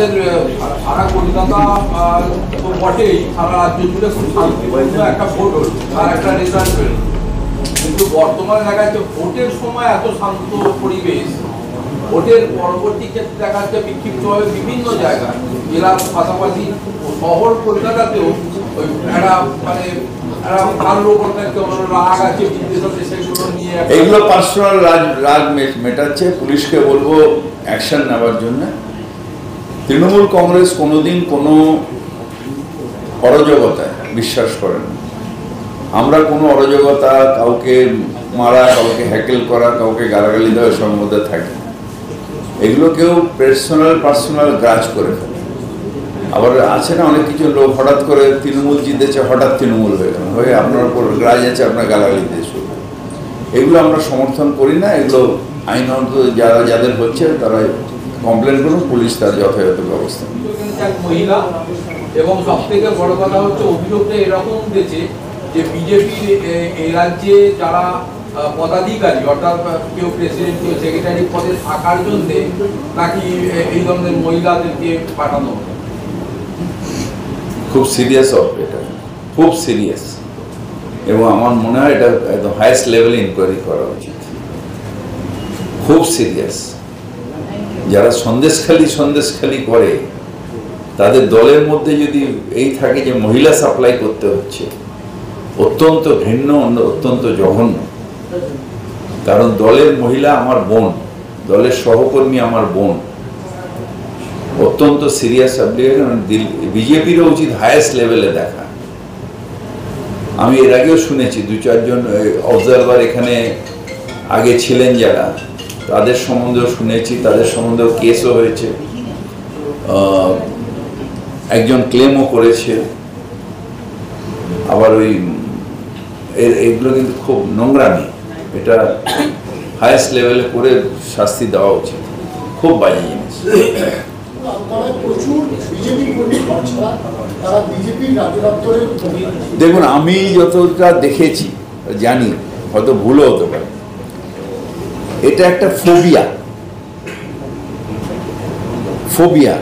আমাদের সারা কলকাতা তো বটেই, সারা রাজ্য জুড়ে খুব শান্তিপূর্ণ একটা ভোট হল আর একটা রেজাল্ট বেরোল, কিন্তু বর্তমানে দেখা যাচ্ছে ভোটের সময় এত শান্ত পরিবেশ, ভোটের পরবর্তী ক্ষেত্রে দেখা যাচ্ছে বিক্ষিপ্তভাবে বিভিন্ন জায়গায় জেলার পাশাপাশি শহর কলকাতাতেও ওই একটা মানে এইগুলো পার্সোনাল রাগ মেটাচ্ছে। পুলিশকে বলবো অ্যাকশন নেওয়ার জন্য। তৃণমূল কংগ্রেস কোনোদিন কোনো অরাজকতায় বিশ্বাস করেন না। আমরা কোনো অরাজকতা, কাউকে মারা, কাউকে হ্যাকেল করা, কাউকে গালাগালি দেওয়া সব মধ্যে থাকি না। এগুলো কেউ পার্সোনাল গ্রাজ করে ফেলে। আবার আছে না অনেক কিছু লোক হঠাৎ করে তৃণমূল জিতেছে, হঠাৎ তৃণমূল হয়ে গেল, হয়ে আপনার উপর গ্রাজ আছে, আপনার গালাগালি দিয়ে শুরু। এগুলো আমরা সমর্থন করি না। এগুলো আইনত যাদের হচ্ছে তারা কমপ্লেন করুন, পুলিশ তার যথাযথ ব্যবস্থা। মহিলা এবং সব থেকে বড় কথা হচ্ছে অভিযোগটা এরকম উঠেছে যে বিজেপির এই রাজ্যে যারা পদাধিকারী, অর্থাৎ কেউ প্রেসিডেন্ট, কেউ সেক্রেটারি পদে থাকার জন্যে নাকি এই ধরনের মহিলাদেরকে পাঠানো হবে। খুব সিরিয়াস এটা, খুব সিরিয়াস, এবং আমার মনে হয় এটা একদম হাইয়েস্ট লেভেলে ইনকোয়ারি করা উচিত। খুব সিরিয়াস। যারা সন্দেশখালি করে, তাদের দলের মধ্যে যদি এই থাকে যে মহিলা সাপ্লাই করতে হচ্ছে, অত্যন্ত ঘৃণ্য, অত্যন্ত জঘন্য। কারণ দলের মহিলা আমার বোন, দলের সহকর্মী আমার বোন, অত্যন্ত সিরিয়াস অ্যাপ্লিকেশন। বিজেপিরও উচিত হাইয়েস্ট লেভেলে দেখা। আমি এর আগেও শুনেছি 2-4 জন অবজারভার এখানে আগে ছিলেন যারা, তাদের সম্বন্ধেও শুনেছি, তাদের সম্বন্ধেও কেসও হয়েছে, একজন ক্লেমও করেছে। আবার ওই এগুলো কিন্তু খুব নোংরামি, এটা হাইয়েস্ট লেভেলে করে শাস্তি দেওয়া উচিত। খুব বাজে জিনিস। দেখুন, আমি যতটা দেখেছি, জানি, হয়তো ভুলও হতে পারে, এটা একটা ফোবিয়া।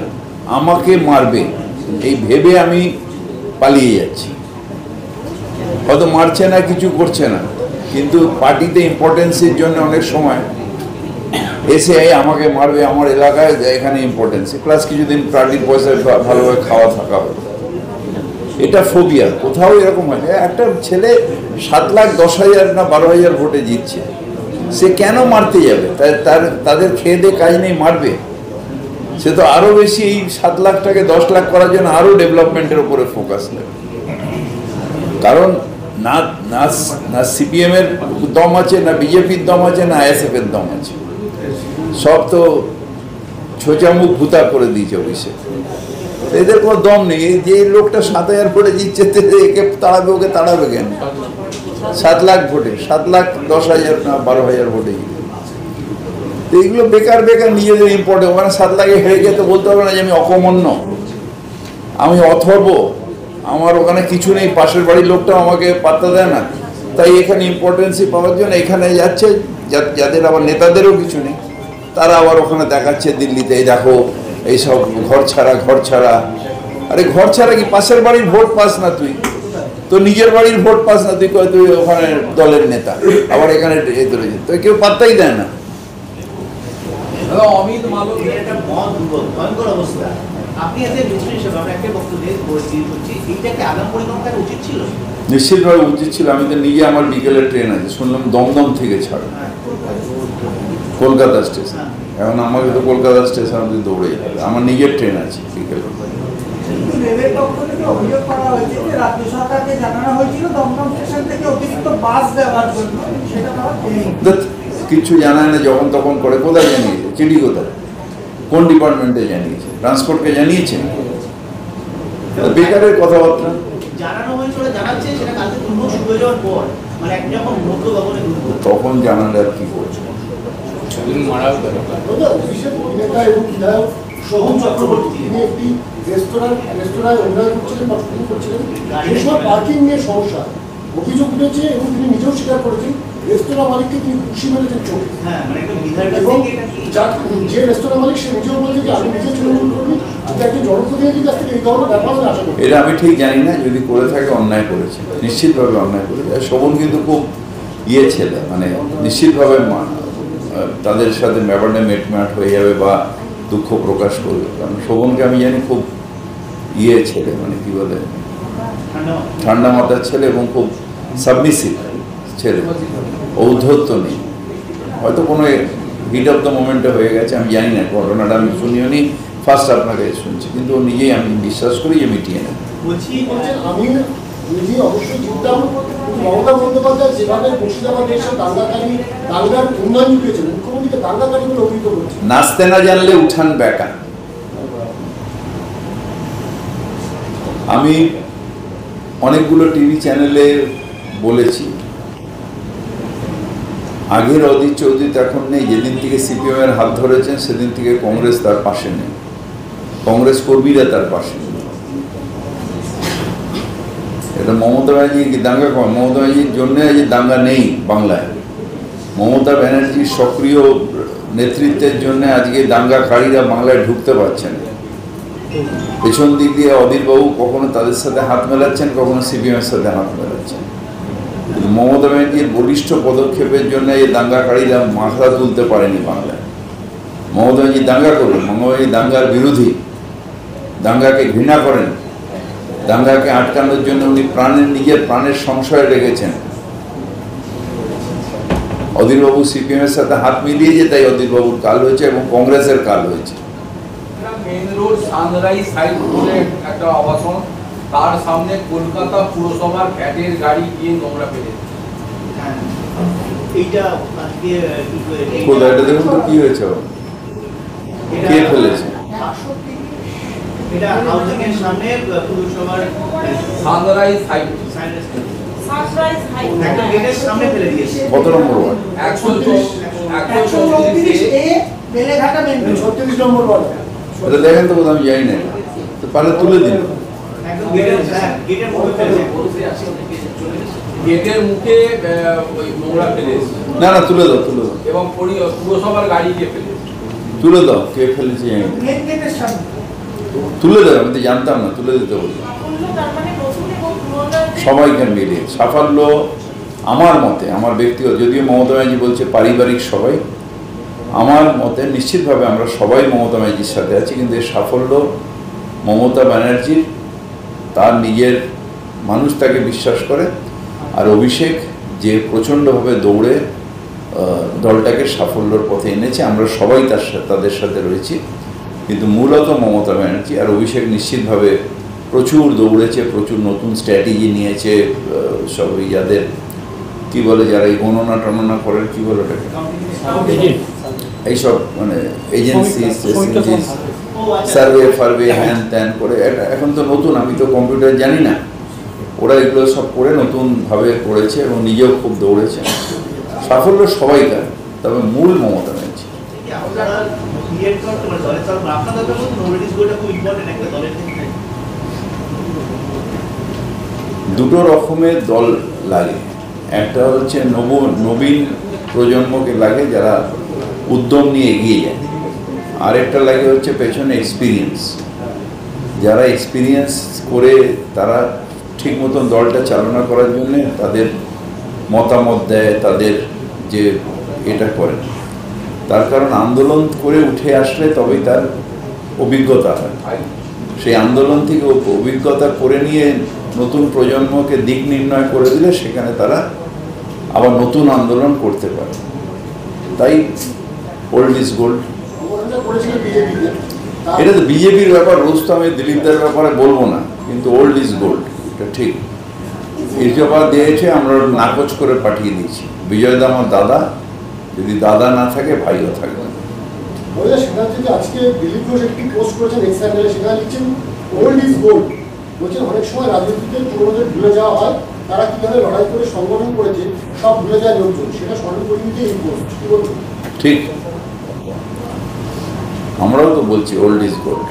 আমাকে মারবে এই ভেবে আমি পালিয়ে যাচ্ছি। হয়তো মারছে না, কিছু করছে না, কিন্তু পার্টিতে ইম্পর্টেন্সের জন্য অনেক সময় এসে আমাকে মারবে, আমার এলাকায় এখানে ইম্পর্টেন্স, প্লাস কিছুদিন পার্টির পয়সায় ভালোভাবে খাওয়া থাকা হবে। এটা ফোবিয়া। কোথাও এরকম হয়। একটা ছেলে 7,10,000 না 12,000 ভোটে জিতছে, সে কেন মারতে যাবে? তাদের খেয়ে দিয়ে কাজ নেই, মারবে? সে তো আরো বেশি এই 7 লাখটাকে 10 লাখ করার জন্য আরো ডেভেলপমেন্টের উপরে ফোকাস নেবে। কারণ না সিপিএম এর দম আছে, না বিজেপির দম আছে, না আইএসএফ এর দম আছে। সব তো ছোচামুখ ভূতা করে দিয়েছে অভিষেক। এদের কোনো দম নেই। যে লোকটা 7,000 ভোটে জিতছে, একে তাড়াবে, ওকে তাড়াবে কেন? 7 লাখ ভোটে, 7,10,000 না 12,000 ভোটে জিতে। তো এইগুলো বেকার নিজেদের ইম্পর্টেন্ট। ওখানে 7 লাখে হেরে গিয়ে তো বলতে হবে না যে আমি অকমন্য, আমি অথর্ব, আমার ওখানে কিছু নেই, পাশের বাড়ির লোকটাও আমাকে পাত্তা দেয় না, তাই এখানে ইম্পর্টেন্সই পাওয়ার জন্য এখানে যাচ্ছে। যাদের আবার নেতাদেরও কিছু নেই, তারা আবার ওখানে দেখাচ্ছে দিল্লিতে, দেখো এইসব ঘর ছাড়া। আরে ঘর ছাড়া কি? পাশের বাড়ির ভোট পাস না তুই, তো নিজের বাড়ির ভোট পাস না তুই, তুই ওখানে দলের নেতা, আবার এখানে তো কেউ পাত্তাই দেয় না। অমিত মালব্য একটা ভয়ঙ্কর অবস্থা। আপনি এতে মিস্ত্রি হিসেবে আমরা একটা বক্তব্য বলছি, এইটাকে আগাম পরিকল্পনা করা উচিত ছিল। নিশ্চিতভাবে উচিত ছিল। আমি তো নিজে, আমার বিকেলের ট্রেন আছে, শুনলাম দমদম থেকে ছাড়ে কলকাতা স্টেশন। এখন আমাকে তো কলকাতা স্টেশন অব্দি দৌড়ে যেতে হবে, আমার নিজের ট্রেন আছে বিকেলে। কিছু জানায় না, যখন তখন করে। কোথায় জানিয়েছে? চিঠি কোথায়? কোন ডিপার্টমেন্টে জানিয়েছে? ট্রান্সপোর্টকে জানিয়েছে? বেকারের কথাবার্তা। তখন জানালে আর কি করছে? পার্কিং নিয়ে সমস্যা অভিযোগ উঠেছে এবং তিনি নিজেও স্বীকার করেছেন রেস্তোরাঁ মালিককে তিনি খুশি মেরেছেন চোখে। হ্যাঁ, মানে একদম বিধায়ক এবং থেকে এটা কি? যে রেস্তোরাঁ মালিক সে নিজেও বলছে যে আমি নিজে তৃণমূল কর্মী, আমি একজন জনপ্রতিনিধির কাছ থেকে এই ধরনের ব্যাপার আমি আশা করি। এটা আমি ঠিক জানি না, যদি করে থাকে অন্যায় করেছে, নিশ্চিতভাবে অন্যায় করেছে। আর শোভন কিন্তু খুব ছেলে, মানে নিশ্চিতভাবে তাদের সাথে ব্যাপারটা মেটমাট হয়ে যাবে বা দুঃখ প্রকাশ করবে। কারণ শোভনকে আমি জানি খুব ছেলে, মানে কি বলে, ঠান্ডা মাথার ছেলে এবং খুব সাবমিসিভ ছেলে, ঔদ্ধত্য নেই। হয়তো কোনো হিট অফ দ্য মোমেন্টে হয়ে গেছে, আমি জানি না, ঘটনাটা আমি শুনিও নি, ফার্স্ট আপনাকে শুনছি, কিন্তু ও নিজেই, আমি বিশ্বাস করি যে মিটিয়ে নেবে। বলছেন আমি নিজে অবশ্যই চিন্তাম, কিন্তু মমতা বন্দ্যোপাধ্যায় যেভাবে মুর্শিদাবাদে এসে দাঙ্গার উন্নয়ন জুগিয়েছেন, মুখ্যমন্ত্রীকে দাঙ্গাকারী বলে অভিহিত করছে। নাচতে না জানলে উঠান বেকা। আমি অনেকগুলো টিভি চ্যানেলে বলেছি, আগের অধীর চৌধুরী এখন নেই। যেদিন থেকে সিপিএম এর হাত ধরেছেন সেদিন থেকে কংগ্রেস তার পাশে নেই, কংগ্রেস কর্মীরা তার পাশে নেই। এটা মমতা ব্যানার্জি দাঙ্গা কম, মমতা ব্যানার্জির জন্য যে দাঙ্গা নেই বাংলায়, মমতা ব্যানার্জির সক্রিয় নেতৃত্বের জন্য আজকে দাঙ্গাকারীরা বাংলায় ঢুকতে পারছেন। পেছন দিক দিয়ে অধীরবাবু কখনো তাদের সাথে হাত মেলাচ্ছেন, কখনো সিপিএম এর সাথে হাত মেলাচ্ছেন। মমতা ব্যানার্জির বলিষ্ঠ পদক্ষেপের জন্য এই দাঙ্গাকারীরা মাথা তুলতে পারেনি বাংলায়। মমতা ব্যানার্জি দাঙ্গা করবেন, মমতা ব্যানার্জি দাঙ্গার বিরোধী, দাঙ্গাকে ঘৃণা করেন, দাঙ্গাকে আটকানোর জন্য উনি নিজের প্রাণের সংশয় রেখেছেন। অধীরবাবু সিপিএম এর সাথে হাত মিলিয়েছে, তাই অধীরবাবুর কাল হয়েছে এবং কংগ্রেসের কাল হয়েছে। মেন রোড সানরাইজ সাইড বলে একটা আবাসন, তার সামনে কলকাতা পুরসভার ভ্যাটের গাড়ি গিয়ে নোংরা ফেলেছে। এইটা আজকে কোথায় এটা দেখুন তো কি হয়েছে, কে ফেলেছে? এটা হাউজিং এর সামনে পুরসভার সানরাইজ সাইড একটা গেটের সামনে ফেলে দিয়েছে। কত নম্বর ওয়ার্ড? 36 নম্বর ওয়ার্ড। এটা দেখেন তো, আমি জানি না, তো পারলে তুলে দিন। একদম গেটের মুখে ফেলেছে। গেটের মুখে ওই নোংরা ফেলেছে। না না, তুলে দাও, এবং পুরসভার গাড়ি গিয়ে ফেলেছে। তুলে দাও, কে ফেলেছে জানি না। তুলে দাও, আমি তো জানতাম না, তুলে দিতে বলবো। সবাইকে মিলিয়ে সাফল্য আমার মতে, আমার ব্যক্তিগত, যদিও মমতা ব্যানার্জি বলছে পারিবারিক সবাই, আমার মতে নিশ্চিতভাবে আমরা সবাই মমতা ব্যানার্জির সাথে আছি, কিন্তু এর সাফল্য মমতা ব্যানার্জির, তার নিজের মানুষ তাকে বিশ্বাস করে, আর অভিষেক যে প্রচণ্ডভাবে দৌড়ে দলটাকে সাফল্যর পথে এনেছে, আমরা সবাই তাদের সাথে রয়েছি, কিন্তু মূলত মমতা ব্যানার্জি আর অভিষেক নিশ্চিতভাবে প্রচুর দৌড়েছে, প্রচুর নতুন স্ট্র্যাটেজি নিয়েছে। সব যাদের কি বলে, যারা এই গণনা টননা করেন, কি বলে ওটাকে, এইসব মানে এজেন্সি, সার্ভে ফার্ভে হ্যান ত্যান করে, এটা এখন তো নতুন, আমি তো কম্পিউটার জানি না, ওরা এগুলো সব করে নতুনভাবে করেছে এবং নিজেও খুব দৌড়েছে। সাফল্য সবাইকার, তবে মূল মমতা ব্যানার্জি। দুটো রকমের দল লাগে, একটা হচ্ছে নবীন প্রজন্মকে লাগে যারা উদ্যম নিয়ে এগিয়ে যায়, আরেকটা লাগে হচ্ছে পেছনে এক্সপিরিয়েন্স, যারা এক্সপিরিয়েন্স করে তারা ঠিক মতন দলটা চালনা করার জন্য তাদের মতামত দেয়, তাদের যে এটা করে, তার কারণ আন্দোলন করে উঠে আসলে তবেই তার অভিজ্ঞতা হয়। সেই আন্দোলন থেকে অভিজ্ঞতা করে নিয়ে নতুন প্রজন্মকে দিক নির্ণয় করে দিলে সেখানে তারা আবার নতুন আন্দোলন করতে পারে। তাই ওল্ড ইজ গোল্ড। এটা তো বিজেপির ব্যাপার, রোজ তো আমি দিলীপদের ব্যাপারে বলবো না, কিন্তু ওল্ড ইজ গোল্ড, এটা ঠিক। ইস্তফা দিয়েছে, আমরা নাকচ করে পাঠিয়ে দিয়েছি। বিজয়দা আমার দাদা, যদি দাদা না থাকে ভাইও থাকবে। সেটা হচ্ছে যে আজকে দিলীপ ঘোষ একটি পোস্ট করেছেন এক্স হ্যান্ডেলে, সেখানে লিখছেন ওল্ড ইজ গোল্ড। বলছেন অনেক সময় রাজনীতিতে পুরোনোদের ভুলে যাওয়া হয়, তারা কিভাবে লড়াই করে সংগঠন করেছে সব ভুলে যায় লোকজন, সেটা স্মরণ করিয়ে দিতে এই পোস্ট। কি বলবেন? ঠিক, আমরাও তো বলছি ওল্ড ইজ গোল্ড।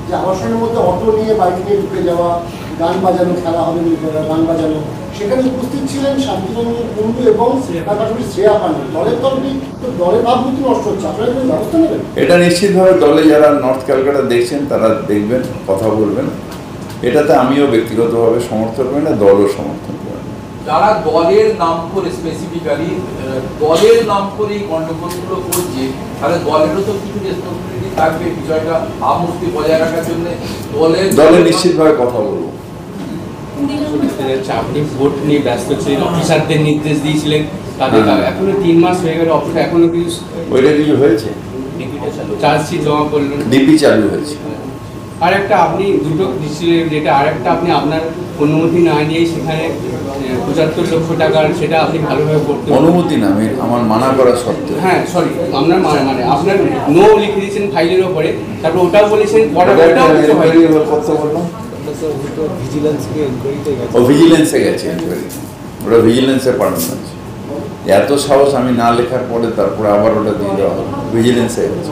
যে আবাসনের মধ্যে অটো নিয়ে বাইক নিয়ে ঢুকে যাওয়া, গান বাজানো, খেলা হবে গান বাজানো, সেখানে উপস্থিত ছিলেন শান্তিরঞ্জন কুণ্ডু এবং তার পাশাপাশি শ্রেয়া পান্ডে। দলের তরফে দলের ভাবমূর্তি নষ্ট হচ্ছে, আপনারা কোনো ব্যবস্থা নেবেন? এটা নিশ্চিতভাবে দলে যারা নর্থ ক্যালকাটা দেখছেন তারা দেখবেন, কথা বলবেন। এটাতে আমিও ব্যক্তিগতভাবে সমর্থন করি না, দলও সমর্থন করে না। যারা দলের নাম করে স্পেসিফিক্যালি দলের নাম করে এই গন্ডগোলগুলো করছে, তাহলে দলেরও তো কিছু রেসপন্সিবিলিটি থাকবে বিষয়টা ভাবমূর্তি বজায় রাখার জন্য। দলে নিশ্চিতভাবে কথা বলবো। আপনি ভোট নিয়ে ব্যস্ত ছিলেন, অফিসারদের নির্দেশ দিয়েছিলেন, তাদের এখনো 3 মাস হয়ে গেল, অফিস এখনো কিছু ওইটা কিছু হয়েছে, চার্জশিট জমা করলেন, ডিপি চালু হয়েছে। আর একটা আপনি দুটো দিচ্ছিলেন, যেটা আর একটা আপনি আপনার অনুমতি না নিয়ে সেখানে 75 লক্ষ টাকার, সেটা আপনি ভালোভাবে করতে অনুমতি না, আমি আমার মানা করা সত্ত্বেও। হ্যাঁ সরি, আপনার মানে আপনার নো লিখে দিয়েছেন ফাইলের ওপরে, তারপর ওটাও বলেছেন করতে বললাম, ও ভিজিলেন্সে গেছে, ওটা ভিজিলেন্সে পাঠানো হয়েছে। এত সাহস আমি না লেখার পরে তারপরে আবার ওটা দিয়ে দেওয়া হলো, ভিজিলেন্সে গেছে।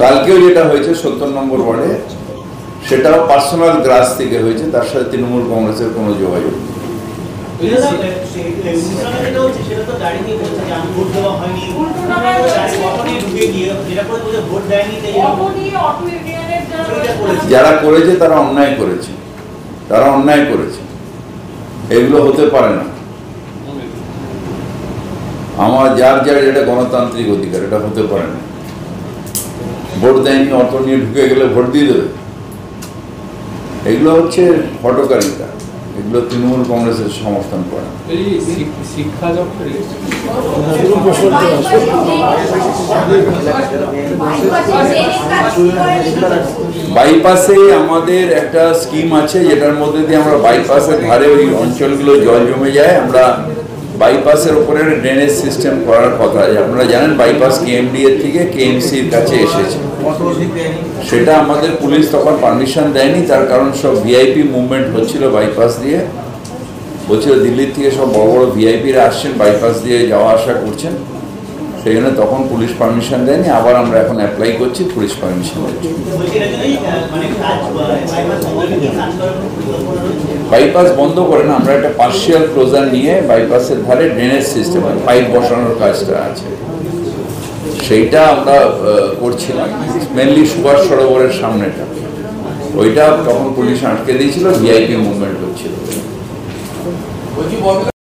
কালকেও যেটা হয়েছে 70 নম্বর ওয়ার্ডে, সেটাও পার্সোনাল গ্রাস থেকে হয়েছে, তার সাথে তৃণমূল কংগ্রেসের কোনো যোগাযোগ নেই। যারা করেছে তারা অন্যায় করেছে, তারা অন্যায় করেছে, এগুলো হতে পারে না। আমার যার যার এটা গণতান্ত্রিক অধিকার, এটা হতে পারে না। ভোট দেয়নি, অটো নিয়ে ঢুকে গেলে ভোট দিয়ে দেবে, এগুলো হচ্ছে হটকারিতা, এগুলো তৃণমূল কংগ্রেসের সমর্থন করে। শিক্ষা দপ্তরে বাইপাসে আমাদের একটা স্কিম আছে, যেটার মধ্যে দিয়ে আমরা বাইপাসের ধারে ওই অঞ্চলগুলো জল জমে যায়, আমরা বাইপাসের উপরে ড্রেনেজ সিস্টেম করার কথা আছে। আপনারা জানেন বাইপাস কেএমডি এর থেকে কেএমসির কাছে এসেছে, সেটা আমাদের পুলিশ তখন পারমিশন দেয়নি। তার কারণ সব ভিআইপি মুভমেন্ট হচ্ছিল বাইপাস দিয়ে, বলছিল দিল্লির থেকে সব বড় বড় ভিআইপিরা আসছেন, বাইপাস দিয়ে যাওয়া আসা করছেন, সেই জন্য তখন পুলিশ পারমিশন দেয়নি। আবার আমরা এখন অ্যাপ্লাই করছি, পুলিশ পারমিশন দিচ্ছি। বাইপাস বন্ধ করে না, আমরা একটা পার্শিয়াল ক্লোজার নিয়ে বাইপাসের ধারে ড্রেনেজ সিস্টেম পাইপ বসানোর কাজটা আছে, সেইটা আমরা করছিলাম। মেনলি সুভাষ সরোবরের সামনেটা, ওইটা তখন পুলিশ আটকে দিয়েছিল, ভিআইপি মুভমেন্ট হচ্ছিল।